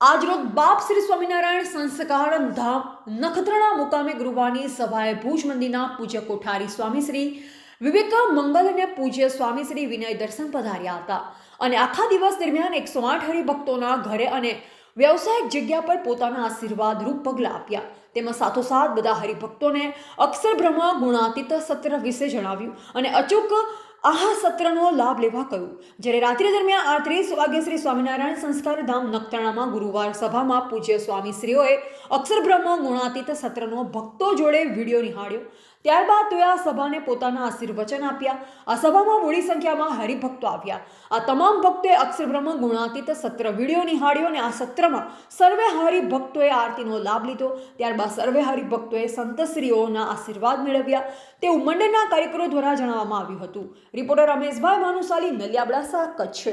આજરોજ બાપ શ્રી સ્વામિનારાયણ સંસ્કાર ધામ નખત્રાણા મુકામે ગુરુવારની સભાએ ભુજ મંદિરના પૂજ્ય કોઠારી સ્વામી શ્રી વિવેક મંગલ અને પૂજ્ય સ્વામી શ્રી વિનય દર્શન પધાર્યા હતા અને આખા દિવસ દરમિયાન 108 હરિભક્તોના ઘરે અને વ્યવસાયિક જગ્યા પર પોતાના આશીર્વાદ રૂપ પગલાં આપ્યા. તેમાં સાથોસાથ બધા હરિભક્તોને અક્ષર બ્રહ્મ ગુણાતીત સત્ર વિશે જણાવ્યું અને અચૂક આહા સત્રનો લાભ લેવા કહ્યું. જ્યારે રાત્રિ દરમિયાન 38 વાગ્યે શ્રી સ્વામિનારાયણ સંસ્કાર ધામ નખત્રાણામાં ગુરુવાર સભામાં પૂજ્ય સ્વામીશ્રીઓએ અક્ષર બ્રહ્મ ગુણાતીત સત્રનો ભક્તો જોડે વિડીયો નિહાળ્યો. ત્યારબાદ તેઓએ આ સભાને પોતાના આશીર્વચન આપ્યા. આ સભામાં મોટી સંખ્યામાં હરિભક્તો આવ્યા. આ તમામ ભક્તોએ અક્ષર બ્રહ્મ ગુણાતીત સત્ર વિડીયો નિહાળ્યો અને આ સત્રમાં સર્વે હરિભક્તોએ આરતીનો લાભ લીધો. ત્યારબાદ સર્વે હરિભક્તોએ સંતશ્રીઓના આશીર્વાદ મેળવ્યા તેવું મંડળના કાર્યકરો દ્વારા જણાવવામાં આવ્યું હતું. રિપોર્ટર રમેશભાઈ ભાનુશાલી, નલિયાબડાસા, કચ્છ.